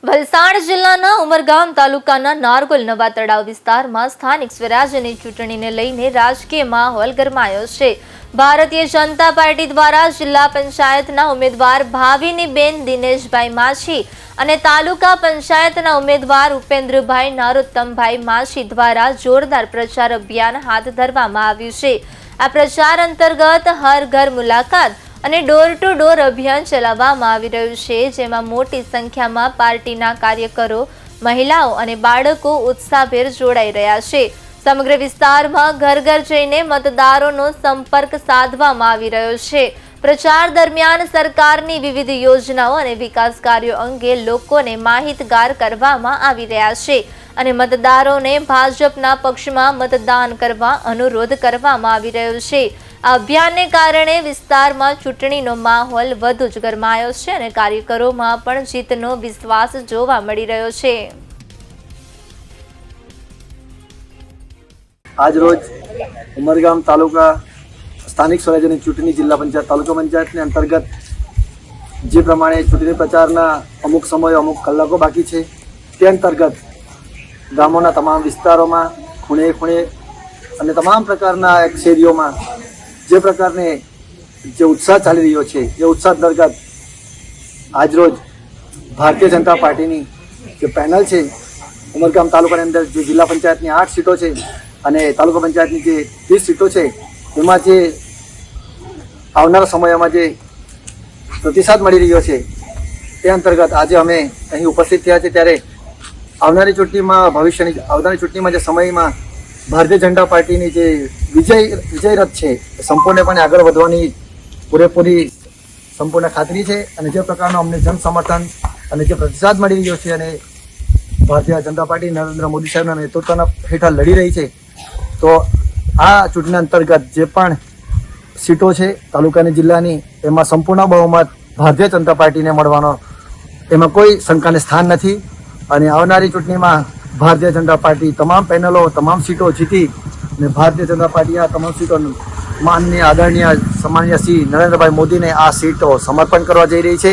વલસાડ જિલ્લાના ઉમરગામ તાલુકાના નારગોલ નવા તળાવ વિસ્તારમાં સ્થાનિક સ્વરાજ્યની ચૂંટણીને લઈને રાજકીય માહોલ ગરમાયો છે। ભારતીય જનતા પાર્ટી દ્વારા જિલ્લા પંચાયતના ઉમેદવાર ભાવિનીબેન દિનેશભાઈ માછી અને તાલુકા પંચાયતના ઉમેદવાર ઉપેન્દ્રભાઈ નરોત્તમભાઈ માછી દ્વારા જોરદાર પ્રચાર અભિયાન હાથ ધરવામાં આવ્યું છે। આ પ્રચાર અંતર્ગત હર ઘર મુલાકાત અને ડોર ટુ ડોર અભિયાન ચલાવવામાં આવી રહ્યું છે, જેમાં મોટી સંખ્યામાં પાર્ટીના કાર્યકરો, મહિલાઓ અને બાળકો ઉત્સાહભેર જોડાઈ રહ્યા છે। સમગ્ર વિસ્તારમાં ઘર ઘર જઈને મતદારોનો સંપર્ક સાધવામાં આવી રહ્યો છે। પ્રચાર દરમિયાન સરકારની વિવિધ યોજનાઓ અને વિકાસ કાર્યો અંગે લોકોને માહિતગાર કરવામાં આવી રહ્યા છે અને મતદારોને ભાજપના પક્ષમાં મતદાન કરવા અનુરોધ કરવામાં આવી રહ્યો છે। આ અભિયાનને કારણે વિસ્તારમાં ચૂંટણીનો માહોલ વધુ જ ગરમાયો છે અને કાર્યકરોમાં પણ જીતનો વિશ્વાસ જોવા મળી રહ્યો છે। આજ રોજ ઉમરગામ તાલુકા સ્થાનિક સ્વરાજ્યની ચૂંટણી જિલ્લા પંચાયત તાલુકા પંચાયતની અંતર્ગત જે પ્રમાણે ચૂંટણી પ્રચારના અમુક સમયો અમુક કલાકો બાકી છે તે અંતર્ગત ગામોના તમામ વિસ્તારોમાં ખૂણે ખૂણે અને તમામ પ્રકારના શેરીઓમાં જે પ્રકારને જે ઉત્સાહ ચાલી રહ્યો છે એ ઉત્સાહ અંતર્ગત આજરોજ ભારતીય જનતા પાર્ટીની જે પેનલ છે ઉમરગામ તાલુકાની અંદર જે જિલ્લા પંચાયતની 8 સીટો છે અને તાલુકા પંચાયતની જે 30 સીટો છે એમાં જે આવનારા સમયમાં જે પ્રતિસાદ મળી રહ્યો છે તે અંતર્ગત આજે અમે અહીં ઉપસ્થિત થયા છે। ત્યારે આવનારી ચૂંટણીમાં આવનારી ચૂંટણીમાં જે સમયમાં ભારતીય જનતા પાર્ટીની જે વિજય રથ છે સંપૂર્ણપણે આગળ વધવાની પૂરેપૂરી સંપૂર્ણ ખાતરી છે અને જે પ્રકારનો અમને જન સમર્થન અને જે પ્રતિસાદ મળી રહ્યો છે અને ભારતીય જનતા પાર્ટી નરેન્દ્ર મોદી સાહેબના નેતૃત્વના હેઠળ લડી રહી છે, તો આ ચૂંટણી અંતર્ગત જે પણ સીટો છે તાલુકાની જિલ્લાની એમાં સંપૂર્ણ બહુમત ભારતીય જનતા પાર્ટીને મળવાનો એમાં કોઈ શંકાને સ્થાન નથી અને આવનારી ચૂંટણીમાં ભારતીય જનતા પાર્ટી તમામ પેનલો તમામ સીટો જીતી અને ભારતીય જનતા પાર્ટી આ તમામ સીટો માનનીય આદરણીય સન્માનીય શ્રી નરેન્દ્રભાઈ મોદીને આ સીટો સમર્પણ કરવા જઈ રહી છે।